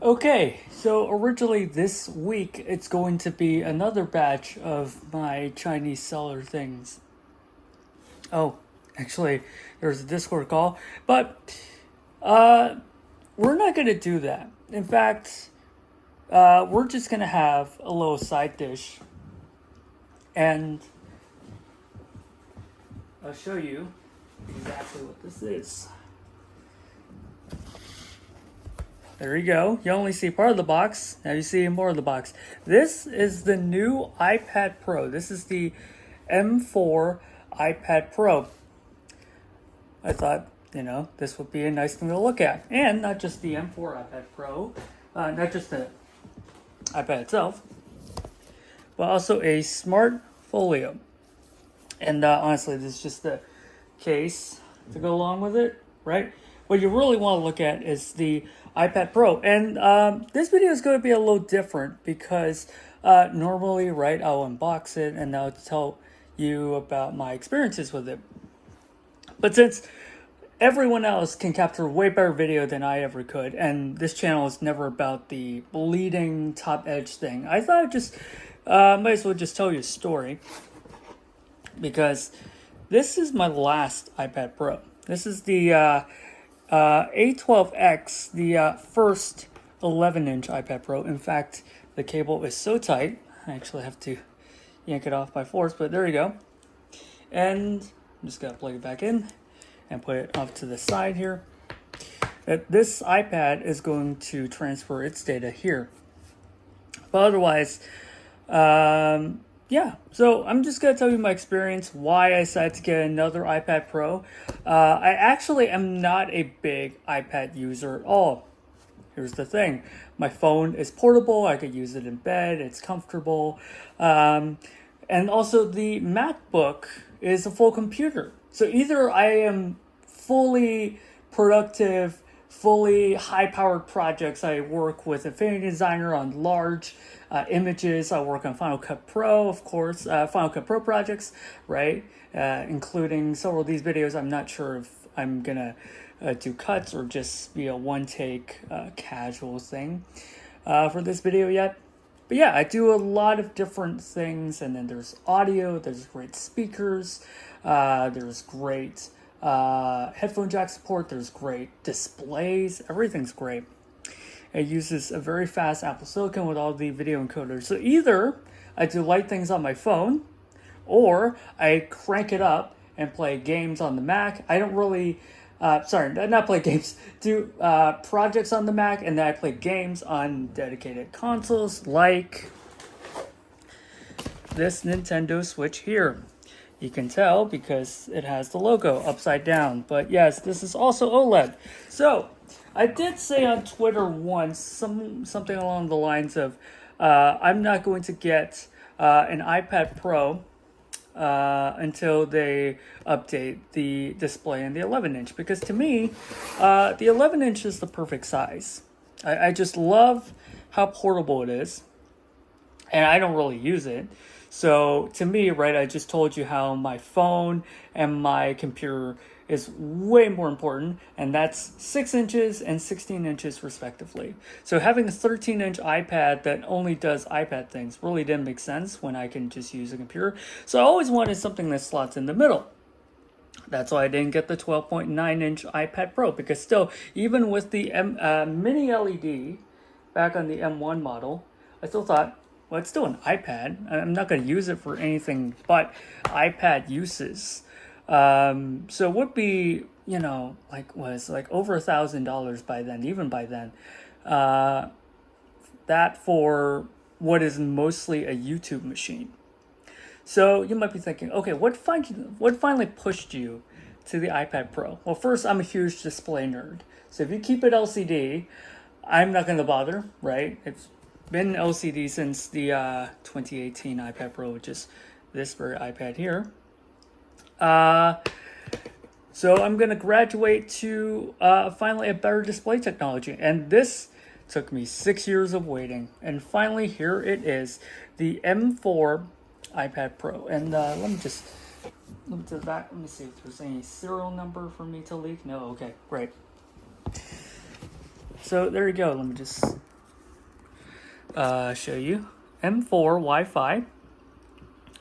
Okay, so originally this week it's going to be another batch of my Chinese seller things. Oh, actually, there's a Discord call, but uh, we're not going to do that. In fact, we're just going to have a little side dish, and I'll show you exactly what this is. There you go. You only see part of the box. Now you see more of the box. This is the new iPad Pro. This is the M4 iPad Pro. I thought, this would be a nice thing to look at. And not just the M4 iPad Pro, not just the iPad itself, but also a smart folio. And honestly, this is just the case to go along with it, right? What you really want to look at is the iPad Pro. And this video is going to be a little different because normally, right, I'll unbox it and I'll tell you about my experiences with it. But since everyone else can capture way better video than I ever could, and this channel is never about the bleeding top edge thing, I thought I'd just might as well just tell you a story, because this is my last iPad Pro. This is the A12X, the first 11-inch iPad Pro. In fact, the cable is so tight, I actually have to yank it off by force, but there you go. And I'm just going to plug it back in and put it off to the side here. That this iPad is going to transfer its data here. But otherwise, yeah, so I'm just going to tell you my experience, why I decided to get another iPad Pro. I actually am not a big iPad user at all. Here's the thing. My phone is portable. I could use it in bed. It's comfortable. And also the MacBook is a full computer. So either I am fully productive, fully high-powered projects. I work with Affinity Designer on large images. I work on Final Cut Pro, of course, Final Cut Pro projects, right? Including several of these videos. I'm not sure if I'm gonna do cuts or just be a one-take casual thing for this video yet. But yeah, I do a lot of different things, and then there's audio, there's great speakers, there's great headphone jack support, there's great displays, everything's great. It uses a very fast Apple Silicon with all the video encoders. So either I do light things on my phone, or I crank it up and play games on the Mac. I don't really, not play games, do projects on the Mac, and then I play games on dedicated consoles like this Nintendo Switch here. You can tell because it has the logo upside down. But yes, this is also OLED. So I did say on Twitter once something along the lines of I'm not going to get an iPad Pro until they update the display in the 11-inch. Because to me, the 11-inch is the perfect size. I just love how portable it is. And I don't really use it. So to me, right, I just told you how my phone and my computer is way more important, and that's 6 inches and 16 inches respectively. So having a 13-inch iPad that only does iPad things really didn't make sense when I can just use a computer. So I always wanted something that slots in the middle. That's why I didn't get the 12.9-inch iPad Pro, because still, even with the mini LED back on the M1 model, I still thought, well, it's still an iPad. I'm not going to use it for anything but iPad uses. So it would be, like over $1,000 by then, even by then. That for what is mostly a YouTube machine. So you might be thinking, okay, what finally pushed you to the iPad Pro? Well, first, I'm a huge display nerd. So if you keep it LCD, I'm not going to bother, right? It's been LCD since the 2018 iPad Pro, which is this very iPad here. So I'm going to graduate to finally a better display technology. And this took me 6 years of waiting. And finally, here it is, the M4 iPad Pro. And let me do that. Let me see if there's any serial number for me to leak. No, okay, great. So there you go. Let me just show you. M4 Wi-Fi.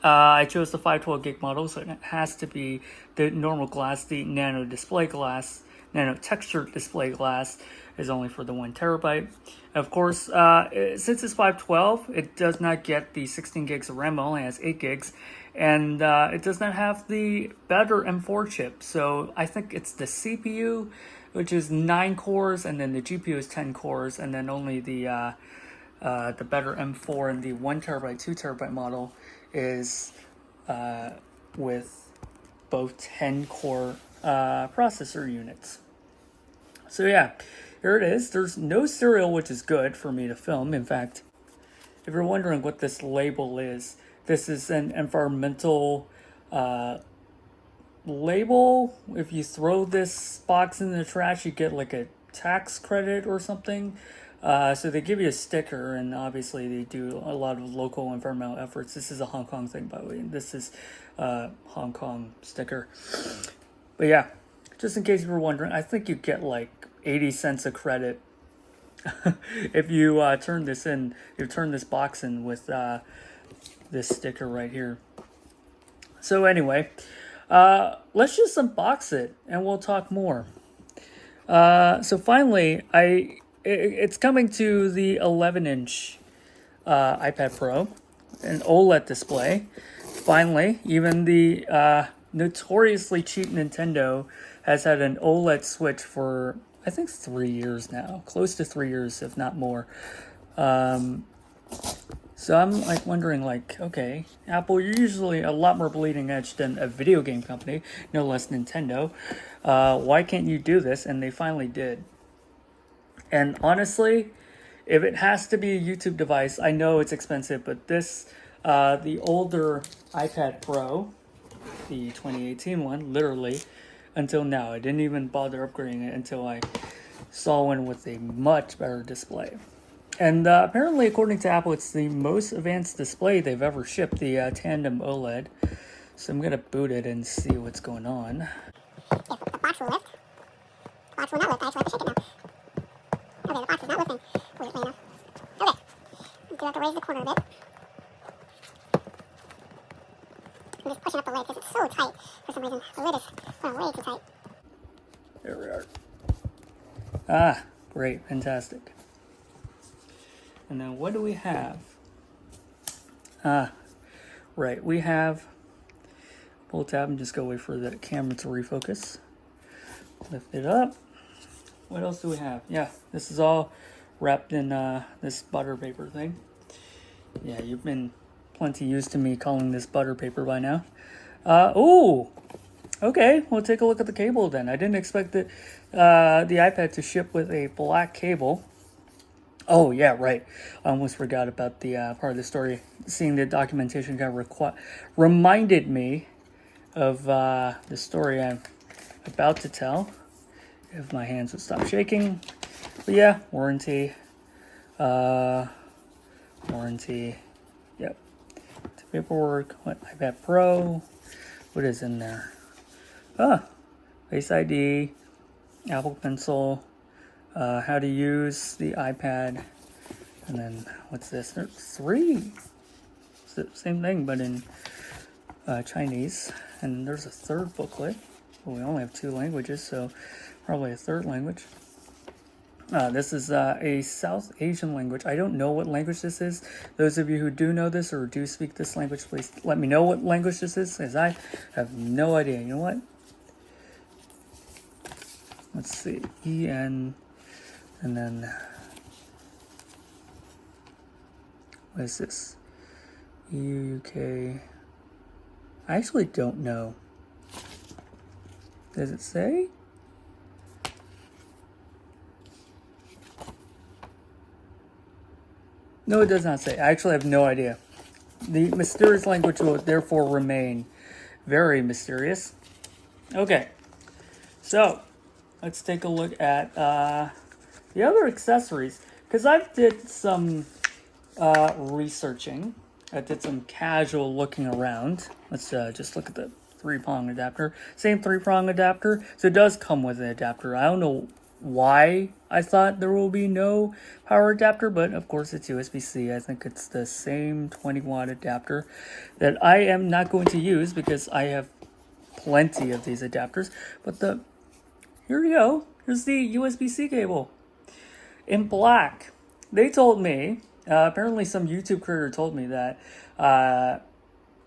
I chose the 512 gig model, so it has to be the normal glass. The nano display glass, nano textured display glass is only for the 1 TB. Of course, since it's 512, it does not get the 16 gigs of RAM, it only has 8 gigs. And it does not have the better M4 chip. So I think it's the CPU, which is 9 cores, and then the GPU is 10 cores, and then only the better M4 and the 1 TB, 2 TB model is with both 10 core processor units. So yeah, here it is. There's no serial, which is good for me to film. In fact, if you're wondering what this label is, this is an environmental label. If you throw this box in the trash, you get like a tax credit or something. So they give you a sticker, and obviously they do a lot of local environmental efforts. This is a Hong Kong thing, by the way. This is a Hong Kong sticker. But yeah, just in case you were wondering, I think you get like 80 cents a credit if you turn this in. You turn this box in with this sticker right here. So anyway, let's just unbox it, and we'll talk more. So finally, it's coming to the 11-inch iPad Pro, an OLED display. Finally, even the notoriously cheap Nintendo has had an OLED Switch for, I think, 3 years now. Close to 3 years, if not more. So I'm like wondering, like, okay, Apple, you're usually a lot more bleeding edge than a video game company, no less Nintendo. Why can't you do this? And they finally did. And honestly, if it has to be a YouTube device, I know it's expensive, but this, the older iPad Pro, the 2018 one, literally, until now, I didn't even bother upgrading it until I saw one with a much better display. And apparently, according to Apple, it's the most advanced display they've ever shipped, the Tandem OLED. So I'm going to boot it and see what's going on. If the box will lift. The box will not lift, I actually have to shake it now. Okay, the box is not lifting weirdly enough. Okay, I do have to raise the corner a bit. I'm just pushing up the lid because it's so tight for some reason. The lid is way too tight. There we are. Ah, great, fantastic. And then what do we have? Right, we have pull tab and just go wait for the camera to refocus. Lift it up. What else do we have? Yeah, this is all wrapped in this butter paper thing. Yeah, you've been plenty used to me calling this butter paper by now. Oh, okay. We'll take a look at the cable then. I didn't expect the iPad to ship with a black cable. Oh, yeah, right. I almost forgot about the part of the story. Seeing the documentation kind of reminded me of the story I'm about to tell. If my hands would stop shaking. But yeah, warranty. Warranty. Yep. The paperwork. What? iPad Pro. What is in there? Face ID. Apple Pencil. How to use the iPad. And then, what's this? There's 3. It's the same thing, but in Chinese. And there's a 3rd booklet. Well, we only have 2 languages, so probably a 3rd language. This is a South Asian language. I don't know what language this is. Those of you who do know this or do speak this language, please let me know what language this is, because I have no idea. You know what? Let's see. EN, and then what is this? EU, UK. I actually don't know. Does it say? No, it does not say. I actually have no idea. The mysterious language will therefore remain very mysterious. Okay, so let's take a look at the other accessories. Because I did some researching. I did some casual looking around. Let's just look at the 3-prong adapter. Same 3-prong adapter. So it does come with an adapter. I don't know why I thought there will be no power adapter, but of course it's USB-C. I think it's the same 20-watt adapter that I am not going to use because I have plenty of these adapters. But here you go. Here's the USB-C cable in black. They told me, apparently some YouTube creator told me that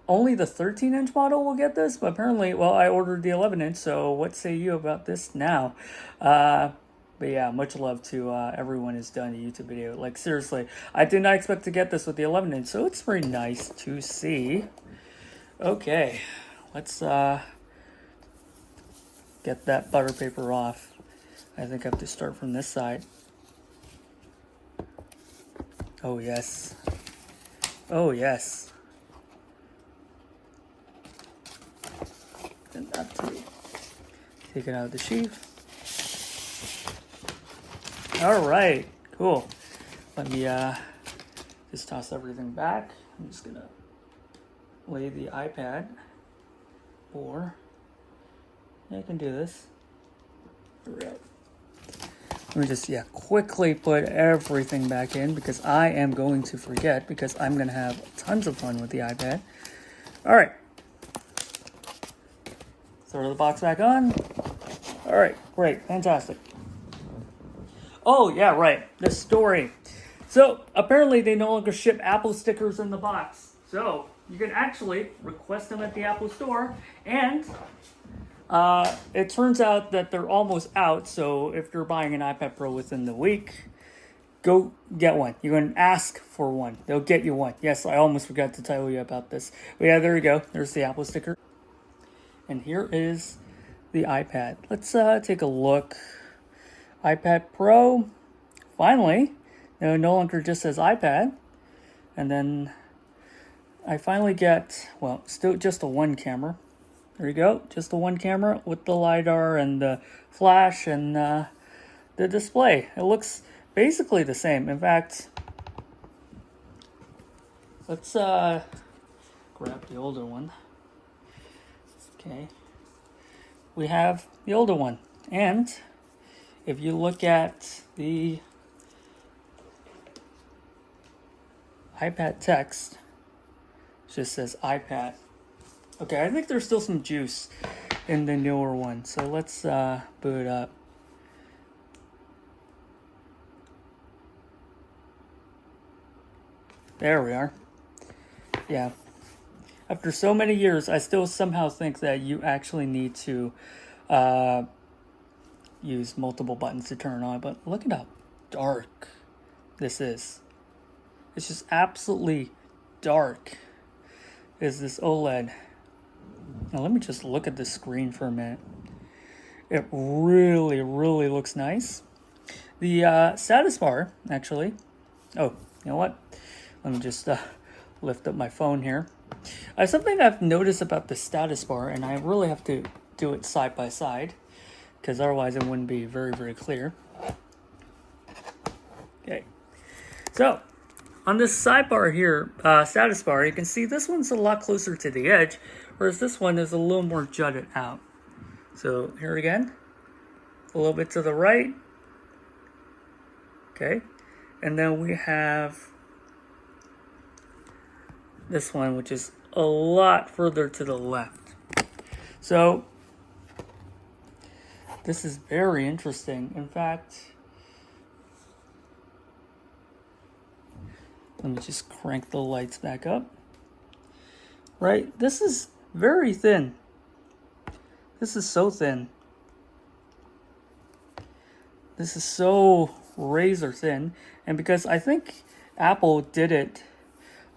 only the 13-inch model will get this, but apparently, well, I ordered the 11-inch, so what say you about this now? But yeah, much love to everyone who's done a YouTube video. Like, seriously, I did not expect to get this with the 11-inch, so it's very nice to see. Okay, let's get that butter paper off. I think I have to start from this side. Oh, yes. Oh, yes. And that too. Take it out of the sheath. All right, cool. Let me just toss everything back. I'm just gonna lay the iPad, or I can do this. Here we go. Let me just quickly put everything back in because I am going to forget because I'm gonna have tons of fun with the iPad. All right. Throw the box back on. All right, great, fantastic. Oh, yeah, right, the story. So, apparently they no longer ship Apple stickers in the box. So, you can actually request them at the Apple store, and it turns out that they're almost out, so if you're buying an iPad Pro within the week, go get one. You can ask for one. They'll get you one. Yes, I almost forgot to tell you about this. But yeah, there you go. There's the Apple sticker. And here is the iPad. Let's take a look. iPad Pro, finally, no longer just says iPad. And then I finally get, well, still just the one camera. There you go, just the one camera with the LiDAR and the flash and the display. It looks basically the same. In fact, let's grab the older one. Okay, we have the older one, and if you look at the iPad text, it just says iPad. Okay, I think there's still some juice in the newer one, so let's boot up. There we are. Yeah. After so many years, I still somehow think that you actually need to use multiple buttons to turn it on, but look at how dark this is. It's just absolutely dark is this OLED. Now let me just look at the screen for a minute. It really, really looks nice. The status bar, actually. Oh, you know what? Let me just lift up my phone here. Something I've noticed about the status bar, and I really have to do it side by side, because otherwise it wouldn't be very, very clear. Okay, so on this sidebar here, status bar, you can see this one's a lot closer to the edge, whereas this one is a little more jutted out. So here again, a little bit to the right. Okay, and then we have this one, which is a lot further to the left. So this is very interesting. In fact, let me just crank the lights back up. Right, this is very thin. This is so thin. This is so razor thin. And because I think Apple did it,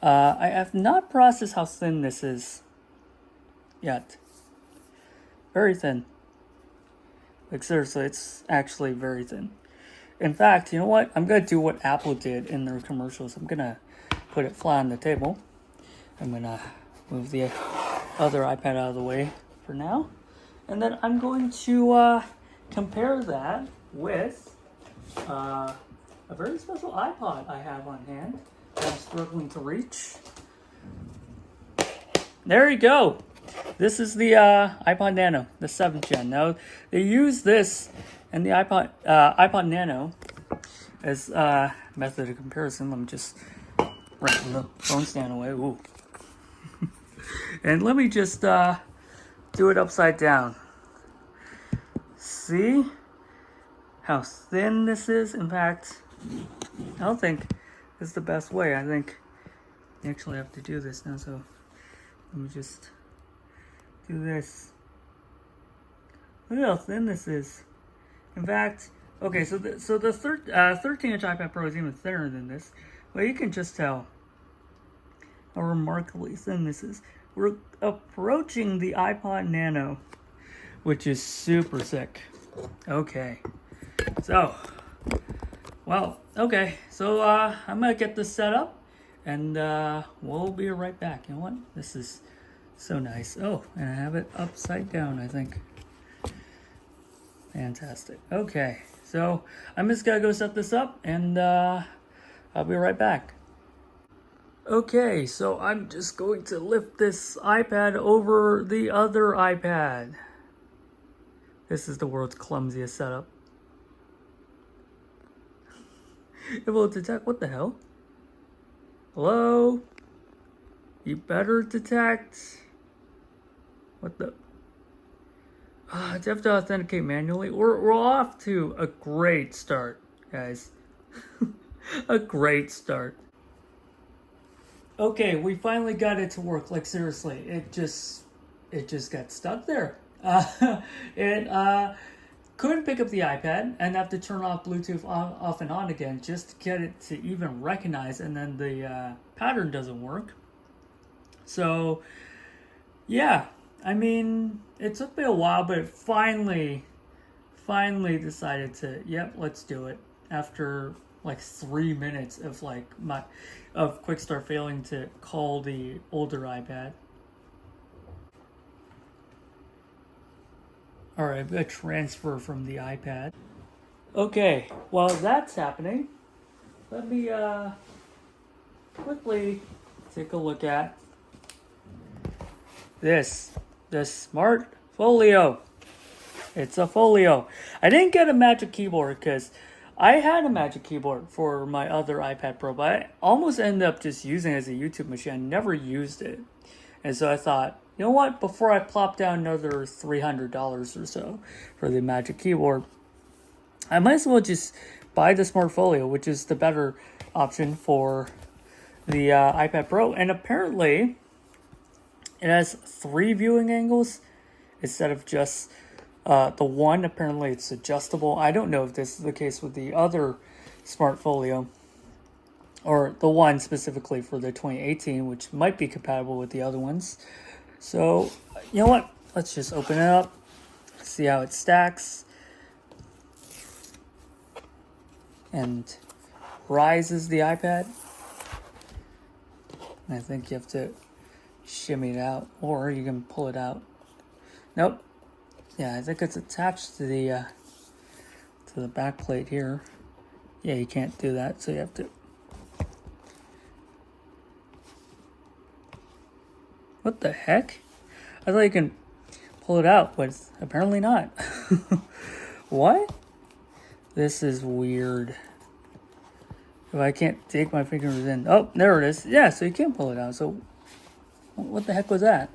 I have not processed how thin this is yet. Very thin. Like seriously, it's actually very thin. In fact, you know what? I'm going to do what Apple did in their commercials. I'm going to put it flat on the table. I'm going to move the other iPad out of the way for now. And then I'm going to compare that with a very special iPod I have on hand that I'm struggling to reach. There you go. This is the iPod Nano, the 7th gen. Now, they use this and the iPod Nano as method of comparison. Let me just bring the phone stand away. Ooh. And let me just do it upside down. See how thin this is? In fact, I don't think this is the best way. I think you actually have to do this now, so let me just do this. Look how thin this is. In fact, okay, so the 13-inch iPad Pro is even thinner than this. Well, you can just tell how remarkably thin this is. We're approaching the iPod Nano, which is super sick. Okay, so, well, okay, so I'm gonna get this set up, and we'll be right back. You know what? This is so nice. Oh, and I have it upside down, I think. Fantastic. Okay, so I'm just gonna go set this up, and I'll be right back. Okay, so I'm just going to lift this iPad over the other iPad. This is the world's clumsiest setup. It will detect, what the hell? Hello? You better detect. What the? Do you have to authenticate manually? We're off to a great start, guys. A great start. Okay, we finally got it to work. Like seriously, it just got stuck there. It couldn't pick up the iPad and have to turn off Bluetooth off and on again just to get it to even recognize, and then the pattern doesn't work. So, yeah, I mean, it took me a while, but it finally decided to, yep, let's do it. After like 3 minutes of Quick Start failing to call the older iPad. All right, I'm gonna transfer from the iPad. Okay, while that's happening, let me quickly take a look at the Smart Folio. It's a folio. I didn't get a Magic Keyboard because I had a Magic Keyboard for my other iPad Pro, but I almost ended up just using it as a YouTube machine. I never used it. And so I thought, you know what? Before I plop down another $300 or so for the Magic Keyboard, I might as well just buy the Smart Folio, which is the better option for the iPad Pro. And apparently, it has 3 viewing angles instead of just the one. Apparently, it's adjustable. I don't know if this is the case with the other Smart Folio, or the one specifically for the 2018, which might be compatible with the other ones. So, you know what? Let's just open it up, see how it stacks, and rises the iPad. And I think you have to shimmy it out, or you can pull it out. Nope. Yeah, I think it's attached to the back plate here. Yeah, you can't do that, so you have to. What the heck? I thought you can pull it out, but apparently not. What? This is weird. If I can't take my fingers in. Oh, there it is. Yeah, so you can pull it out. So, what the heck was that?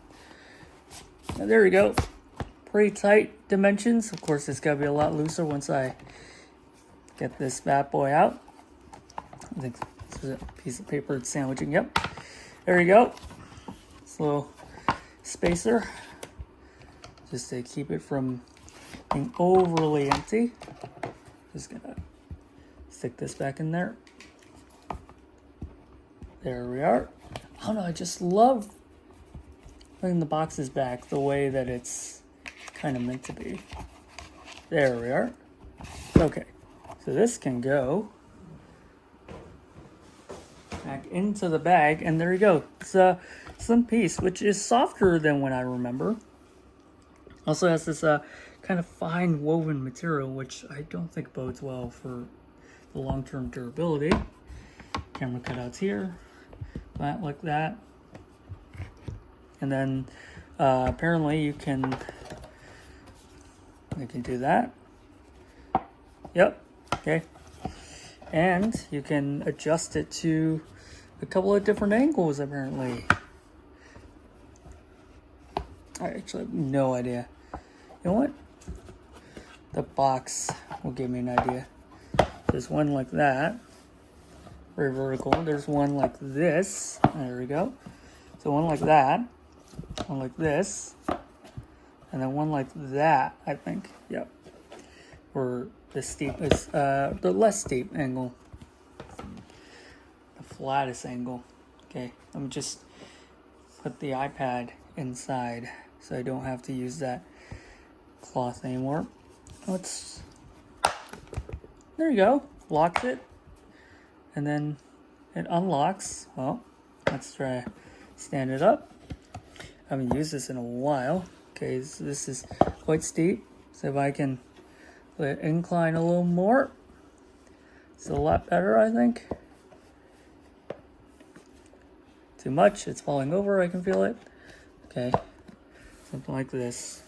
Now, there we go. Pretty tight dimensions. Of course, it's got to be a lot looser once I get this bad boy out. I think this is a piece of paper it's sandwiching. Yep. There you go. This little spacer. Just to keep it from being overly empty. Just gonna stick this back in there. There we are. I don't know, I just love putting the boxes back the way that it's kind of meant to be. There we are. Okay, so this can go back into the bag, and there you go. It's a slim piece, which is softer than what I remember. Also has this kind of fine woven material, which I don't think bodes well for the long-term durability. Camera cutouts here, flat like that. And then apparently you can do that. Yep. Okay. And you can adjust it to a couple of different angles, apparently. I actually have no idea. You know what? The box will give me an idea. There's one like that, very vertical. There's one like this. There we go. So one like that, one like this, and then one like that, I think. Yep. Or the steepest, the less steep angle. The flattest angle. Okay, let me just put the iPad inside so I don't have to use that cloth anymore. There you go. Locks it. And then it unlocks. Well, let's try to stand it up. I haven't used this in a while. Okay, so this is quite steep. So if I can let it incline a little more, it's a lot better, I think. Too much, it's falling over, I can feel it. Okay, something like this.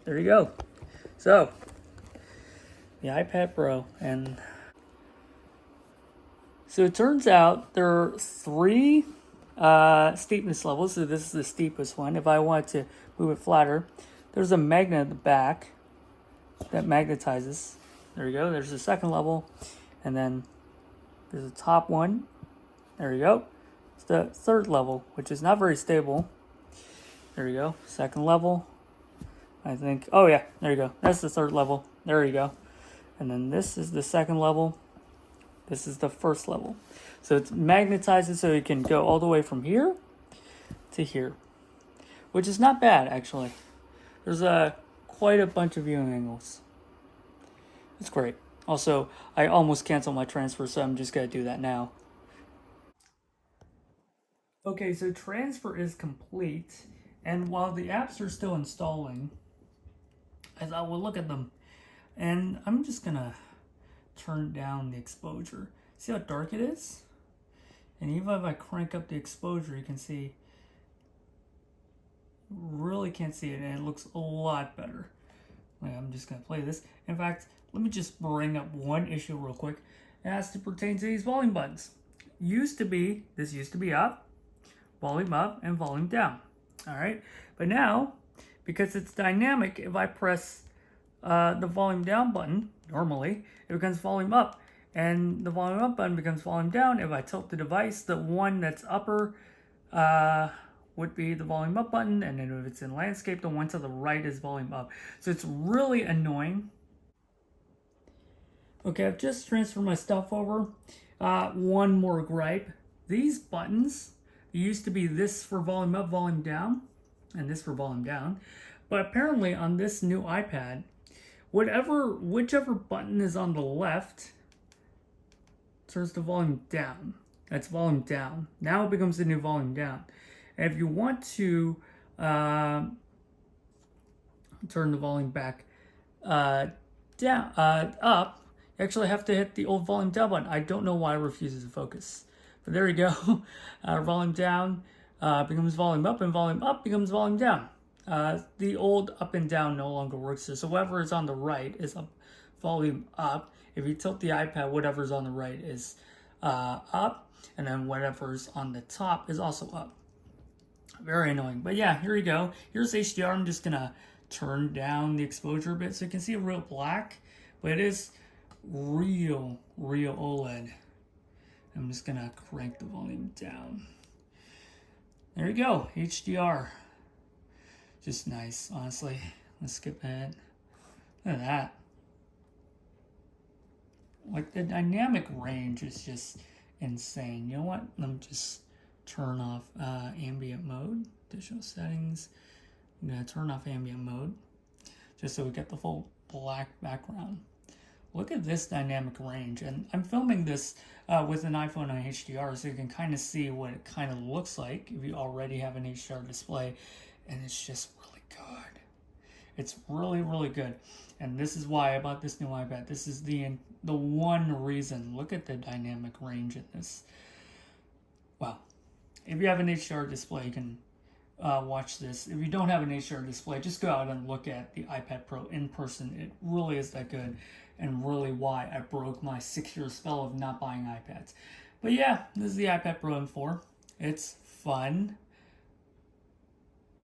There you go. So, the iPad Pro, and so it turns out there are 3 steepness levels. So this is the steepest one. If I want to move it flatter, there's a magnet at the back that magnetizes. There you go. There's the second level, and then there's the top one. There you go. It's the third level, which is not very stable. There you go. Second level, I think. Oh yeah, there you go. That's the third level. There you go. And then this is the second level. This is the first level. So it's magnetized so you can go all the way from here to here, which is not bad, actually. There's quite a bunch of viewing angles. It's great. Also, I almost canceled my transfer, so I'm just going to do that now. Okay, so transfer is complete, and while the apps are still installing, I thought we'll look at them. And I'm just going to turn down the exposure. See how dark it is? And even if I crank up the exposure, you can see, really can't see it, and it looks a lot better. I'm just going to play this. In fact, let me just bring up one issue real quick. It has to pertain to these volume buttons. This used to be up, and volume down. All right, but now, because it's dynamic, if I press the volume down button, normally, it becomes volume up. And the volume up button becomes volume down. If I tilt the device, the one that's upper would be the volume up button. And then if it's in landscape, the one to the right is volume up. So it's really annoying. Okay, I've just transferred my stuff over. One more gripe. These buttons, used to be this for volume up, volume down, and this for volume down. But apparently on this new iPad, whichever button is on the left turns the volume down. That's volume down. Now it becomes the new volume down. And if you want to turn the volume back up, you actually have to hit the old volume down button. I don't know why it refuses to focus. But there you go. Volume down becomes volume up, and volume up becomes volume down. The old up and down no longer works. So whatever is on the right is up, volume up. If you tilt the iPad, whatever's on the right is up, and then whatever's on the top is also up. Very annoying. But yeah, here you go. Here's HDR. I'm just gonna turn down the exposure a bit so you can see a real black, but it is real OLED. I'm just gonna crank the volume down. There you go, HDR. Just nice, honestly. Let's skip ahead. Look at that. Like, the dynamic range is just insane. You know what? Let me just turn off ambient mode. Additional settings. I'm gonna turn off ambient mode just so we get the full black background. Look at this dynamic range, and I'm filming this with an iPhone on HDR, so you can kind of see what it kind of looks like if you already have an HDR display, and it's just really good. It's really good, and this is why I bought this new iPad. This is the one reason. Look at the dynamic range in this. Wow. If you have an HDR display, you can watch this. If you don't have an HDR display, just go out and look at the iPad Pro in person. It really is that good, and really why I broke my 6-year spell of not buying iPads. But yeah, this is the iPad Pro M4. It's fun.